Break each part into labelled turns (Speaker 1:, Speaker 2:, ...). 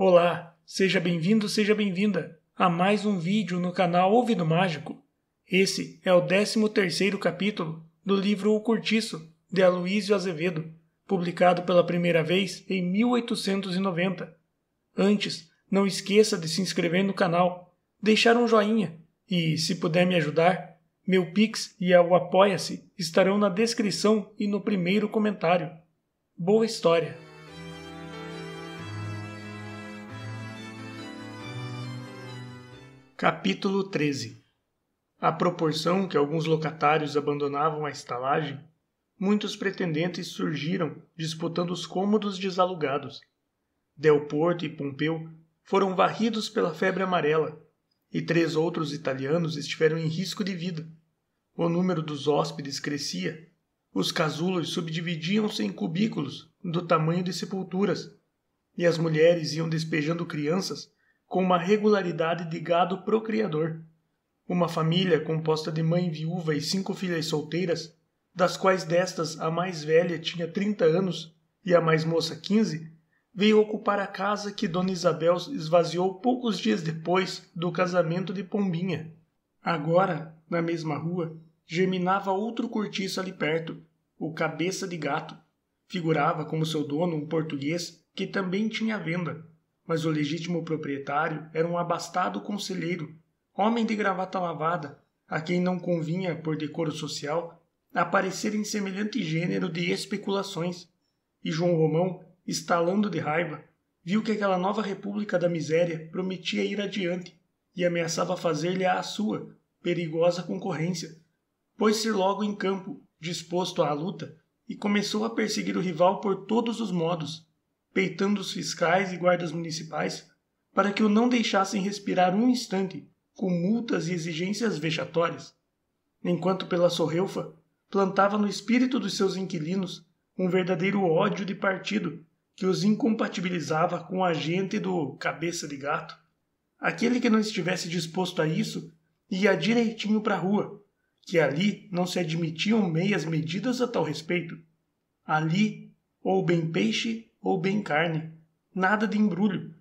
Speaker 1: Olá, seja bem-vindo, seja bem-vinda a mais um vídeo no canal Ouvido Mágico. Esse é o 13º capítulo do livro O Curtiço, de Aloísio Azevedo, publicado pela primeira vez em 1890. Antes, não esqueça de se inscrever no canal, deixar um joinha e, se puder me ajudar, meu Pix e o Apoia-se estarão na descrição e no primeiro comentário. Boa história! Capítulo 13. À proporção que alguns locatários abandonavam a estalagem, muitos pretendentes surgiram disputando os cômodos desalugados. Delporto e Pompeu foram varridos pela febre amarela, e 3 outros italianos estiveram em risco de vida. O número dos hóspedes crescia. Os casulos subdividiam-se em cubículos do tamanho de sepulturas, e as mulheres iam despejando crianças com uma regularidade de gado procriador. Uma família composta de mãe viúva e 5 filhas solteiras, das quais destas a mais velha tinha 30 anos e a mais moça 15, veio ocupar a casa que Dona Isabel esvaziou poucos dias depois do casamento de Pombinha. Agora, na mesma rua, germinava outro cortiço ali perto, o Cabeça de Gato. Figurava como seu dono um português que também tinha venda, mas o legítimo proprietário era um abastado conselheiro, homem de gravata lavada, a quem não convinha, por decoro social, aparecer em semelhante gênero de especulações. E João Romão, estalando de raiva, viu que aquela nova república da miséria prometia ir adiante e ameaçava fazer-lhe a sua perigosa concorrência. Pôs-se logo em campo, disposto à luta, e começou a perseguir o rival por todos os modos, peitando os fiscais e guardas municipais para que o não deixassem respirar um instante, com multas e exigências vexatórias, enquanto pela Sorrelfa plantava no espírito dos seus inquilinos um verdadeiro ódio de partido que os incompatibilizava com a gente do Cabeça de Gato. Aquele que não estivesse disposto a isso ia direitinho para a rua, que ali não se admitiam meias medidas a tal respeito. Ali, ou bem peixe ou bem carne, nada de embrulho.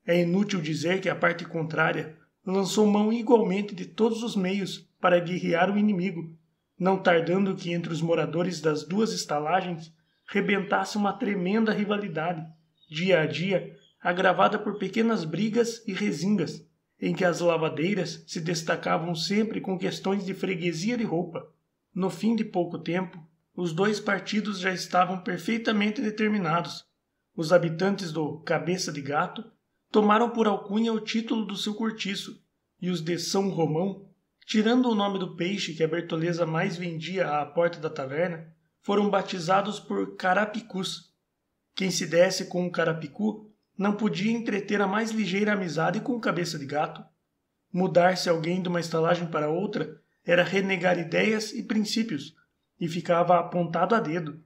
Speaker 1: É inútil dizer que a parte contrária lançou mão igualmente de todos os meios para guerrear o inimigo, não tardando que entre os moradores das 2 estalagens rebentasse uma tremenda rivalidade, dia a dia agravada por pequenas brigas e rezingas, em que as lavadeiras se destacavam sempre com questões de freguesia de roupa. No fim de pouco tempo, os 2 partidos já estavam perfeitamente determinados. Os habitantes do Cabeça de Gato tomaram por alcunha o título do seu cortiço, e os de São Romão, tirando o nome do peixe que a Bertoleza mais vendia à porta da taverna, foram batizados por carapicus. Quem se desse com um carapicu não podia entreter a mais ligeira amizade com o Cabeça de Gato. Mudar-se alguém de uma estalagem para outra era renegar ideias e princípios, e ficava apontado a dedo.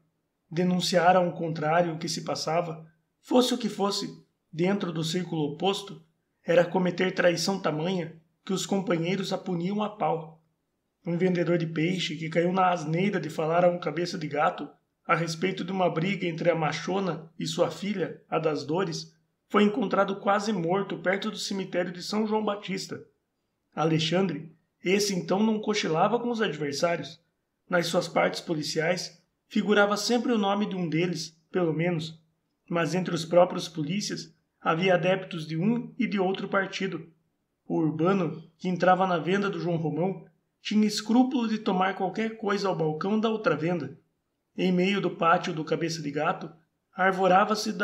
Speaker 1: Denunciar ao contrário o que se passava, fosse o que fosse, dentro do círculo oposto, era cometer traição tamanha que os companheiros a puniam a pau. Um vendedor de peixe que caiu na asneira de falar a um Cabeça de Gato a respeito de uma briga entre a machona e sua filha, a das Dores, foi encontrado quase morto perto do cemitério de São João Batista. Alexandre, esse então não cochilava com os adversários. Nas suas partes policiais, figurava sempre o nome de um deles, pelo menos, mas entre os próprios polícias havia adeptos de um e de outro partido. O Urbano, que entrava na venda do João Romão, tinha escrúpulo de tomar qualquer coisa ao balcão da outra venda. Em meio do pátio do Cabeça de Gato, arvorava-se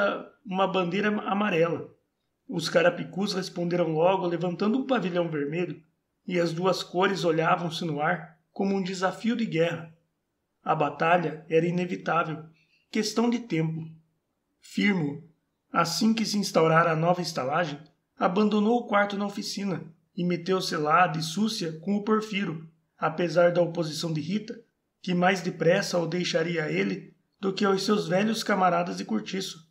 Speaker 1: uma bandeira amarela. Os carapicus responderam logo levantando um pavilhão vermelho, e as 2 cores olhavam-se no ar como um desafio de guerra. A batalha era inevitável, questão de tempo. Firmo, assim que se instaurara a nova estalagem, abandonou o quarto na oficina e meteu-se lá de súcia com o Porfiro, apesar da oposição de Rita, que mais depressa o deixaria a ele do que aos seus velhos camaradas de cortiço.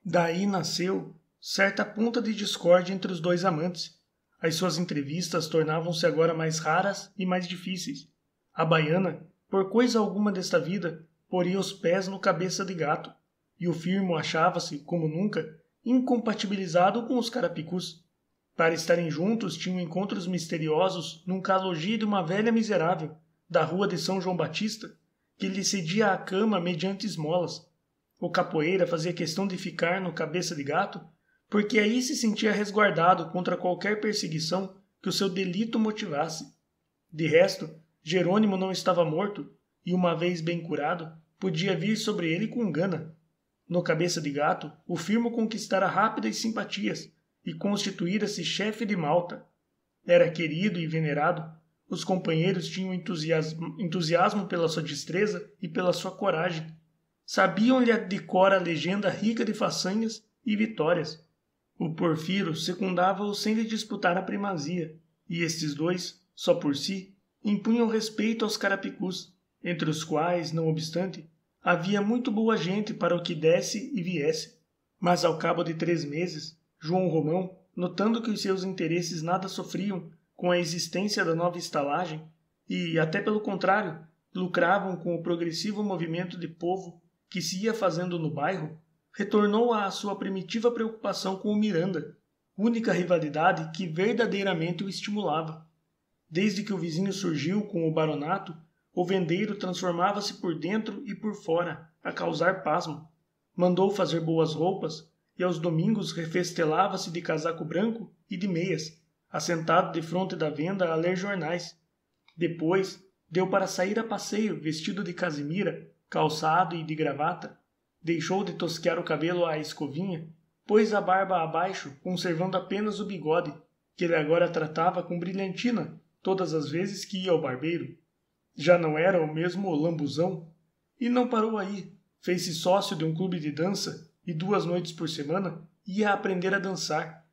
Speaker 1: Daí nasceu certa ponta de discórdia entre os 2 amantes. As suas entrevistas tornavam-se agora mais raras e mais difíceis. A baiana, por coisa alguma desta vida, poria os pés no Cabeça de Gato, e o Firmo achava-se, como nunca, incompatibilizado com os carapicus. Para estarem juntos, tinham encontros misteriosos num calogia de uma velha miserável, da rua de São João Batista, que lhe cedia a cama mediante esmolas. O capoeira fazia questão de ficar no Cabeça de Gato, porque aí se sentia resguardado contra qualquer perseguição que o seu delito motivasse. De resto, Jerônimo não estava morto, e uma vez bem curado, podia vir sobre ele com gana. No Cabeça de Gato, o firmo conquistara rápidas simpatias e constituíra-se chefe de Malta. Era querido e venerado, os companheiros tinham entusiasmo pela sua destreza e pela sua coragem. Sabiam-lhe de cor a legenda rica de façanhas e vitórias. O Porfiro secundava-o sem lhe disputar a primazia, e estes dois, só por si, impunham respeito aos carapicus, entre os quais, não obstante, havia muito boa gente para o que desse e viesse. Mas ao cabo de 3 meses, João Romão, notando que os seus interesses nada sofriam com a existência da nova estalagem, e, até pelo contrário, lucravam com o progressivo movimento de povo que se ia fazendo no bairro, retornou à sua primitiva preocupação com o Miranda, única rivalidade que verdadeiramente o estimulava. Desde que o vizinho surgiu com o baronato, o vendeiro transformava-se por dentro e por fora, a causar pasmo. Mandou fazer boas roupas e aos domingos refestelava-se de casaco branco e de meias, assentado defronte da venda a ler jornais. Depois, deu para sair a passeio vestido de casimira, calçado e de gravata. Deixou de tosquear o cabelo à escovinha, pôs a barba abaixo, conservando apenas o bigode, que ele agora tratava com brilhantina todas as vezes que ia ao barbeiro. Já não era o mesmo lambuzão. E não parou aí. Fez-se sócio de um clube de dança e 2 noites por semana ia aprender a dançar.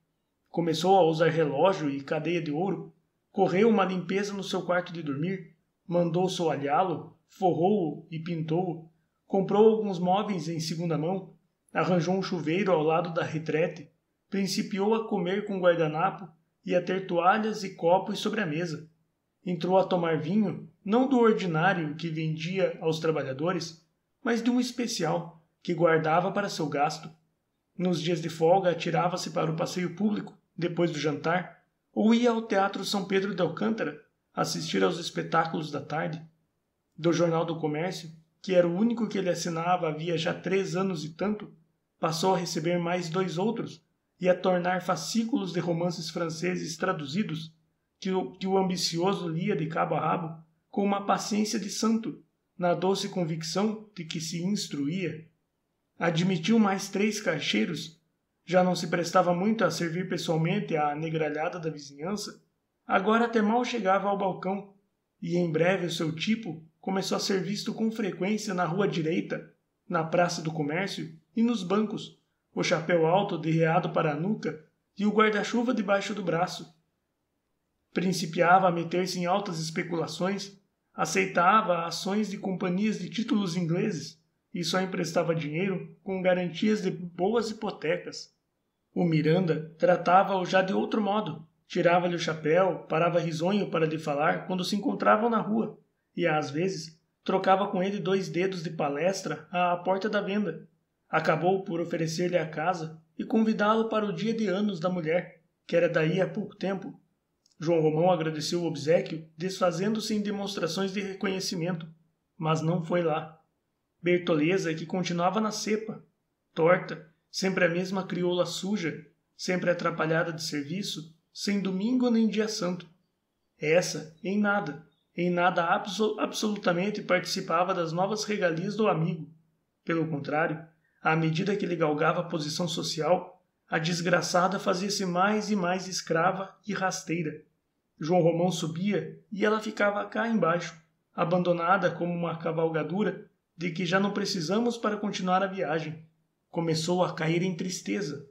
Speaker 1: Começou a usar relógio e cadeia de ouro, correu uma limpeza no seu quarto de dormir, mandou soalhá-lo, forrou-o e pintou-o, comprou alguns móveis em segunda mão, arranjou um chuveiro ao lado da retrete, principiou a comer com guardanapo e a ter toalhas e copos sobre a mesa. Entrou a tomar vinho, não do ordinário que vendia aos trabalhadores, mas de um especial que guardava para seu gasto. Nos dias de folga atirava-se para o passeio público, depois do jantar, ou ia ao Teatro São Pedro de Alcântara assistir aos espetáculos da tarde. Do Jornal do Comércio, que era o único que ele assinava havia já 3 anos e tanto, passou a receber mais 2 outros e a tornar fascículos de romances franceses traduzidos que o ambicioso lia de cabo a rabo com uma paciência de santo, na doce convicção de que se instruía. Admitiu mais 3 caixeiros, já não se prestava muito a servir pessoalmente à negralhada da vizinhança, agora até mal chegava ao balcão, e em breve o seu tipo começou a ser visto com frequência na rua direita, na Praça do Comércio e nos bancos, o chapéu alto derreado para a nuca e o guarda-chuva debaixo do braço. Principiava a meter-se em altas especulações, aceitava ações de companhias de títulos ingleses e só emprestava dinheiro com garantias de boas hipotecas. O Miranda tratava-o já de outro modo. Tirava-lhe o chapéu, parava risonho para lhe falar quando se encontravam na rua, e às vezes trocava com ele 2 dedos de palestra à porta da venda. Acabou por oferecer-lhe a casa e convidá-lo para o dia de anos da mulher, que era daí a pouco tempo. João Romão agradeceu o obséquio, desfazendo-se em demonstrações de reconhecimento, mas não foi lá. Bertoleza, que continuava na cepa, torta, sempre a mesma crioula suja, sempre atrapalhada de serviço, sem domingo nem dia santo. Essa, em nada absolutamente participava das novas regalias do amigo. Pelo contrário, à medida que ele galgava a posição social, a desgraçada fazia-se mais e mais escrava e rasteira. João Romão subia e ela ficava cá embaixo, abandonada como uma cavalgadura de que já não precisamos para continuar a viagem. Começou a cair em tristeza.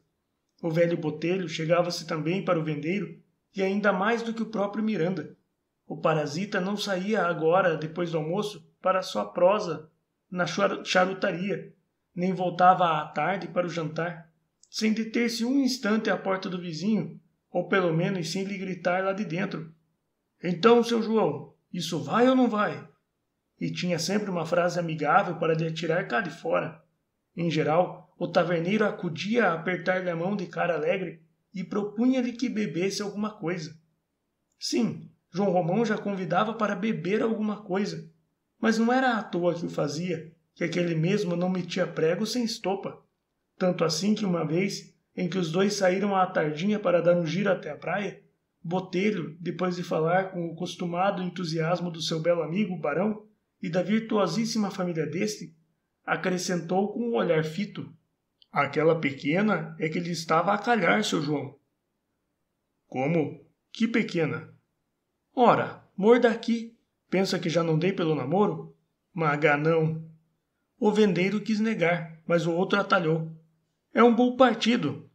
Speaker 1: O velho Botelho chegava-se também para o vendeiro, e ainda mais do que o próprio Miranda. O parasita não saía agora, depois do almoço, para a sua prosa na charutaria, nem voltava à tarde para o jantar, sem deter-se um instante à porta do vizinho, ou pelo menos sem lhe gritar lá de dentro: "Então, seu João, isso vai ou não vai?" E tinha sempre uma frase amigável para lhe atirar cá de fora. Em geral, o taverneiro acudia a apertar-lhe a mão de cara alegre e propunha-lhe que bebesse alguma coisa. Sim, João Romão já convidava para beber alguma coisa, mas não era à toa que o fazia, que aquele mesmo não metia prego sem estopa. Tanto assim que uma vez, em que os dois saíram à tardinha para dar um giro até a praia, Botelho, depois de falar com o costumado entusiasmo do seu belo amigo, o barão, e da virtuosíssima família deste, acrescentou com um olhar fito: aquela pequena é que lhe estava a calhar, seu João. Como? Que pequena? Ora, morda aqui. Pensa que já não dei pelo namoro? Maganão. O vendeiro quis negar, mas o outro atalhou. É um bom partido.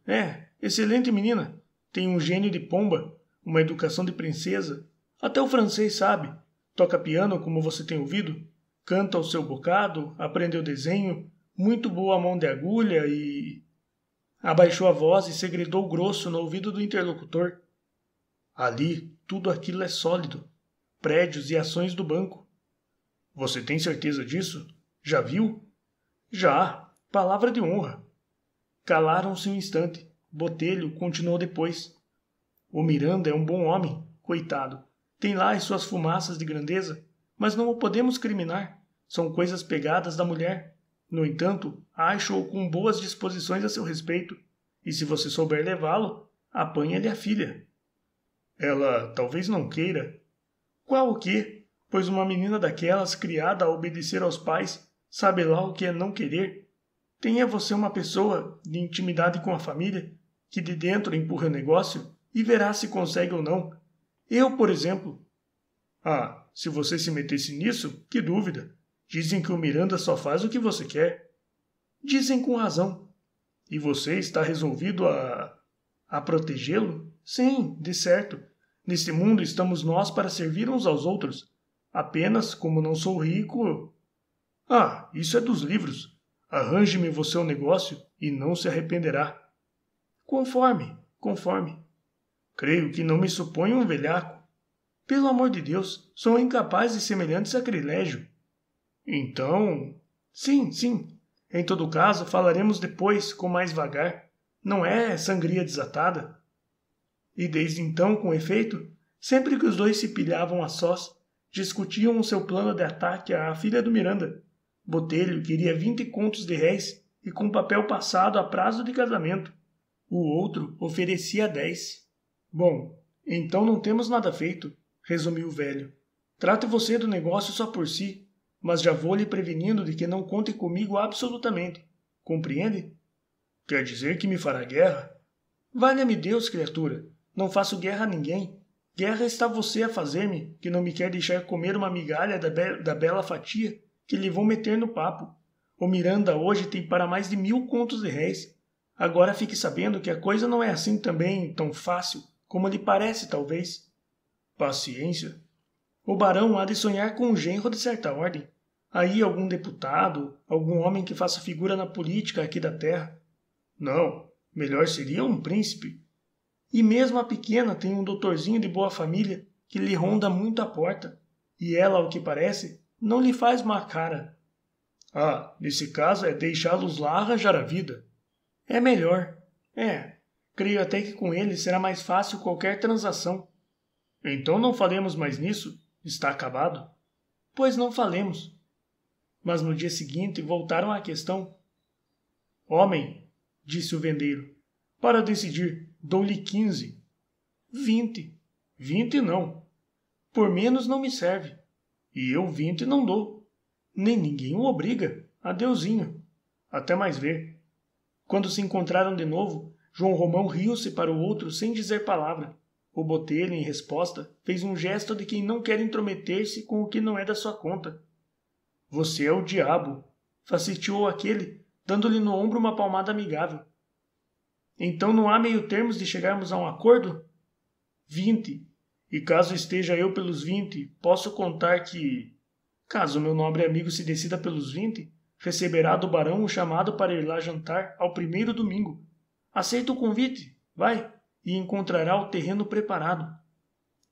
Speaker 1: Excelente menina. Tem um gênio de pomba, uma educação de princesa. Até o francês sabe. Toca piano, como você tem ouvido. Canta o seu bocado, aprendeu desenho, muito boa mão de agulha e... Abaixou a voz e segredou grosso no ouvido do interlocutor. Ali, tudo aquilo é sólido. Prédios e ações do banco. Você tem certeza disso? Já viu? Já. Palavra de honra. Calaram-se um instante. Botelho continuou depois. O Miranda é um bom homem, coitado. Tem lá as suas fumaças de grandeza, mas não o podemos criminar. São coisas pegadas da mulher. No entanto, acho-o com boas disposições a seu respeito. E se você souber levá-lo, apanha-lhe a filha. Ela talvez não queira. Qual o quê? Pois uma menina daquelas, criada a obedecer aos pais, sabe lá o que é não querer. Tenha você uma pessoa de intimidade com a família, que de dentro empurra o negócio, e verá se consegue ou não. Eu, por exemplo. Ah, se você se metesse nisso, que dúvida. Dizem que o Miranda só faz o que você quer. Dizem com razão. E você está resolvido a protegê-lo? Sim, de certo. Neste mundo estamos nós para servir uns aos outros. Apenas, como não sou rico... Ah, isso é dos livros. Arranje-me você um negócio e não se arrependerá. Conforme. Creio que não me supõe um velhaco. Pelo amor de Deus, sou incapaz de semelhante sacrilégio. Então... Sim. Em todo caso, falaremos depois, com mais vagar. Não é sangria desatada? E desde então, com efeito, sempre que os dois se pilhavam a sós, discutiam o seu plano de ataque à filha do Miranda. Botelho queria 20 contos de réis e com papel passado a prazo de casamento. O outro oferecia 10. Bom, então não temos nada feito, resumiu o velho. Trate você do negócio só por si, mas já vou lhe prevenindo de que não conte comigo absolutamente. Compreende? Quer dizer que me fará guerra? Valha-me Deus, criatura. Não faço guerra a ninguém. Guerra está você a fazer-me, que não me quer deixar comer uma migalha da bela fatia que lhe vou meter no papo. O Miranda hoje tem para mais de 1000 contos de réis. Agora fique sabendo que a coisa não é assim também tão fácil como lhe parece, talvez. Paciência. O barão há de sonhar com um genro de certa ordem. Aí algum deputado, algum homem que faça figura na política aqui da terra. Não, melhor seria um príncipe. E mesmo a pequena tem um doutorzinho de boa família que lhe ronda muito a porta. E ela, ao que parece, não lhe faz má cara. Ah, nesse caso é deixá-los lá arranjar a vida. É melhor. Creio até que com ele será mais fácil qualquer transação. Então não falemos mais nisso? Está acabado? Pois não falemos. Mas no dia seguinte voltaram à questão. Homem, disse o vendeiro, para decidir, dou-lhe 15. 20. 20 não. Por menos não me serve. E eu 20 não dou. Nem ninguém o obriga. Adeuzinho. Até mais ver. Quando se encontraram de novo, João Romão riu-se para o outro sem dizer palavra. O Botelho, em resposta, fez um gesto de quem não quer intrometer-se com o que não é da sua conta. Você é o diabo, faciliteou aquele, dando-lhe no ombro uma palmada amigável. Então não há meio termos de chegarmos a um acordo? 20. E caso esteja eu pelos 20, posso contar que, caso meu nobre amigo se decida pelos 20, receberá do barão um chamado para ir lá jantar ao primeiro domingo. Aceita o convite, vai, e encontrará o terreno preparado.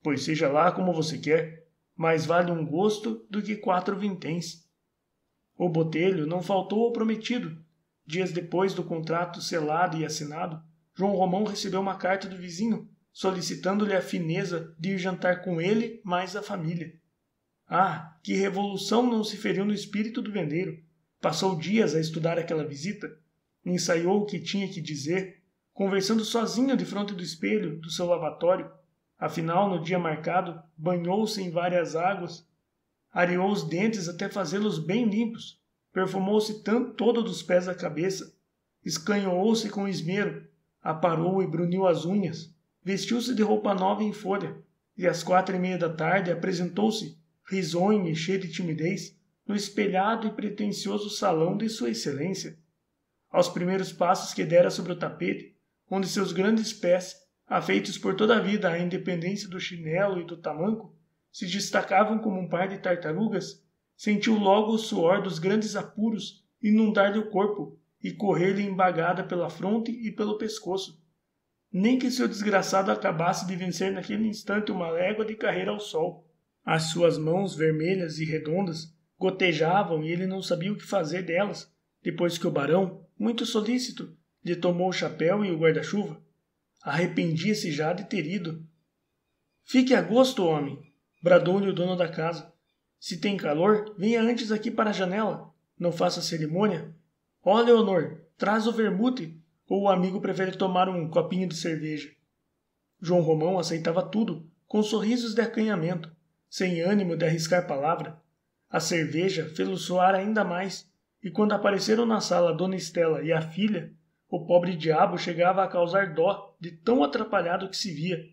Speaker 1: Pois seja lá como você quer, mais vale um gosto do que 4 vinténs. O Botelho não faltou ao prometido. Dias depois do contrato selado e assinado, João Romão recebeu uma carta do vizinho, solicitando-lhe a fineza de ir jantar com ele mais a família. Ah, que revolução não se feriu no espírito do vendeiro! Passou dias a estudar aquela visita, ensaiou o que tinha que dizer, conversando sozinho defronte do espelho do seu lavatório. Afinal, no dia marcado, banhou-se em várias águas, areou os dentes até fazê-los bem limpos, perfumou-se todo dos pés à cabeça, escanhoou-se com esmero, aparou e bruniu as unhas, vestiu-se de roupa nova em folha, e às 4:30 da tarde apresentou-se, risonho e cheio de timidez, no espelhado e pretensioso salão de Sua Excelência. Aos primeiros passos que dera sobre o tapete, onde seus grandes pés, afeitos por toda a vida à independência do chinelo e do tamanco, se destacavam como um par de tartarugas, sentiu logo o suor dos grandes apuros inundar-lhe o corpo e correr-lhe embagada pela fronte e pelo pescoço. Nem que seu desgraçado acabasse de vencer naquele instante uma légua de carreira ao sol. As suas mãos vermelhas e redondas gotejavam e ele não sabia o que fazer delas, depois que o barão, muito solícito, lhe tomou o chapéu e o guarda-chuva. Arrependia-se já de ter ido. Fique a gosto, homem, bradou-lhe o dono da casa. Se tem calor, venha antes aqui para a janela. Não faça cerimônia. Ó, Leonor, traz o vermute, ou o amigo prefere tomar um copinho de cerveja. João Romão aceitava tudo, com sorrisos de acanhamento, sem ânimo de arriscar palavra. A cerveja fê-lo soar ainda mais, e quando apareceram na sala Dona Estela e a filha, o pobre diabo chegava a causar dó de tão atrapalhado que se via.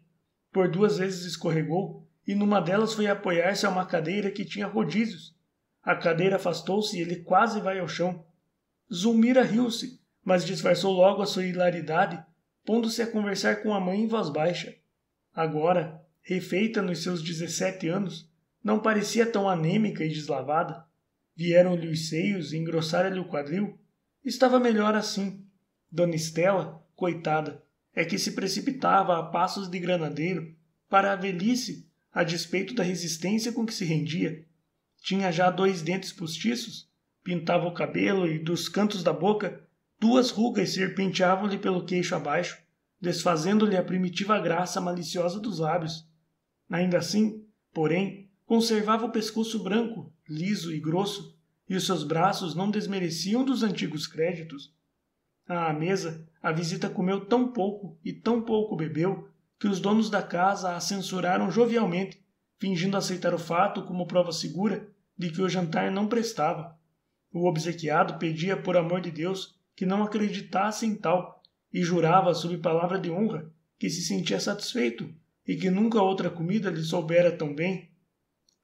Speaker 1: Por 2 vezes escorregou, e numa delas foi apoiar-se a uma cadeira que tinha rodízios. A cadeira afastou-se e ele quase vai ao chão. Zulmira riu-se, mas disfarçou logo a sua hilaridade, pondo-se a conversar com a mãe em voz baixa. Agora, refeita nos seus 17 anos, não parecia tão anêmica e deslavada. Vieram-lhe os seios e engrossaram-lhe o quadril. Estava melhor assim. Dona Estela, coitada, é que se precipitava a passos de granadeiro para a velhice, a despeito da resistência com que se rendia. Tinha já 2 dentes postiços, pintava o cabelo e dos cantos da boca 2 rugas serpenteavam-lhe pelo queixo abaixo, desfazendo-lhe a primitiva graça maliciosa dos lábios. Ainda assim, porém, conservava o pescoço branco, liso e grosso, e os seus braços não desmereciam dos antigos créditos. À mesa, a visita comeu tão pouco e tão pouco bebeu, que os donos da casa a censuraram jovialmente, fingindo aceitar o fato como prova segura de que o jantar não prestava. O obsequiado pedia, por amor de Deus, que não acreditasse em tal, e jurava, sob palavra de honra, que se sentia satisfeito e que nunca outra comida lhe soubera tão bem.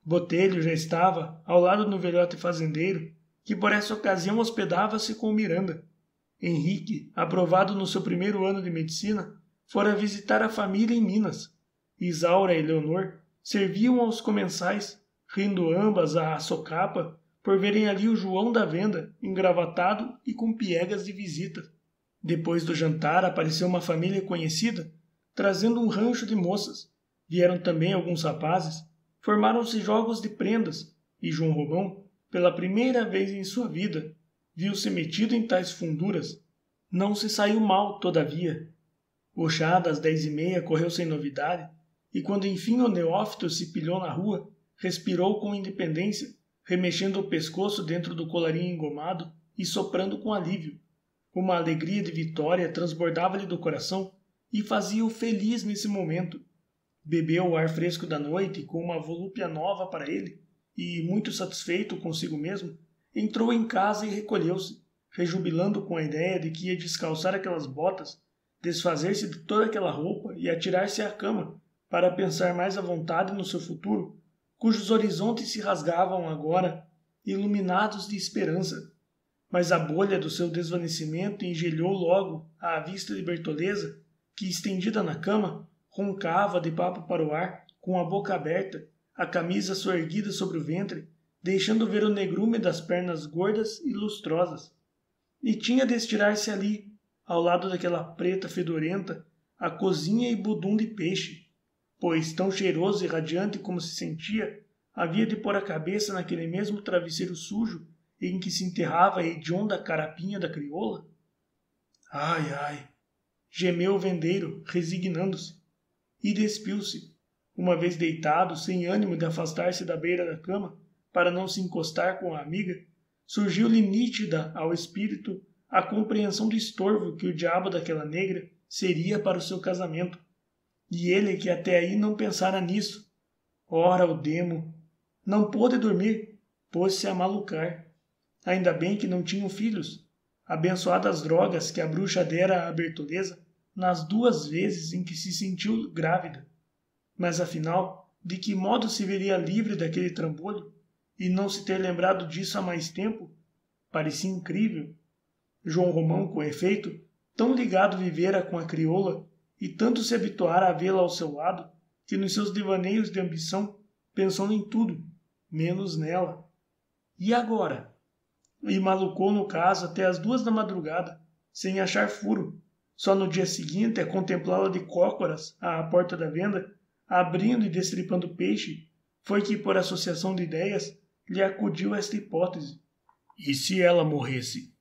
Speaker 1: Botelho já estava ao lado do velhote fazendeiro, que por essa ocasião hospedava-se com Miranda. Henrique, aprovado no seu 1º ano de medicina, fora visitar a família em Minas. Isaura e Leonor serviam aos comensais, rindo ambas à socapa, por verem ali o João da venda, engravatado e com piegas de visita. Depois do jantar apareceu uma família conhecida, trazendo um rancho de moças. Vieram também alguns rapazes. Formaram-se jogos de prendas, e João Romão, pela primeira vez em sua vida, viu-se metido em tais funduras. Não se saiu mal, todavia. O chá das 10:30 correu sem novidade, e quando enfim o neófito se pilhou na rua, respirou com independência, remexendo o pescoço dentro do colarinho engomado e soprando com alívio. Uma alegria de vitória transbordava-lhe do coração e fazia-o feliz nesse momento. Bebeu o ar fresco da noite com uma volúpia nova para ele e, muito satisfeito consigo mesmo, entrou em casa e recolheu-se, rejubilando com a ideia de que ia descalçar aquelas botas, desfazer-se de toda aquela roupa e atirar-se à cama para pensar mais à vontade no seu futuro, cujos horizontes se rasgavam agora, iluminados de esperança. Mas a bolha do seu desvanecimento engelhou logo à vista de Bertoleza, que, estendida na cama, roncava de papo para o ar, com a boca aberta, a camisa soerguida sobre o ventre, deixando ver o negrume das pernas gordas e lustrosas. E tinha de estirar-se ali, ao lado daquela preta fedorenta, a cozinha e budum de peixe, pois, tão cheiroso e radiante como se sentia, havia de pôr a cabeça naquele mesmo travesseiro sujo em que se enterrava a hedionda carapinha da crioula? Ai, ai! Gemeu o vendeiro, resignando-se, e despiu-se. Uma vez deitado, sem ânimo de afastar-se da beira da cama, para não se encostar com a amiga, surgiu-lhe nítida ao espírito a compreensão do estorvo que o diabo daquela negra seria para o seu casamento. E ele, que até aí não pensara nisso, ora o demo, não pôde dormir, pôs-se a malucar. Ainda bem que não tinham filhos, abençoadas drogas que a bruxa dera à Bertoleza nas 2 vezes em que se sentiu grávida. Mas afinal, de que modo se veria livre daquele trambolho, e não se ter lembrado disso há mais tempo? Parecia incrível. João Romão, com efeito, tão ligado vivera com a crioula e tanto se habituara a vê-la ao seu lado, que nos seus devaneios de ambição pensou em tudo, menos nela. E agora? E malucou no caso até as 2 da madrugada, sem achar furo. Só no dia seguinte, a contemplá-la de cócoras à porta da venda, abrindo e destripando peixe, foi que, por associação de ideias, lhe acudiu esta hipótese. E se ela morresse?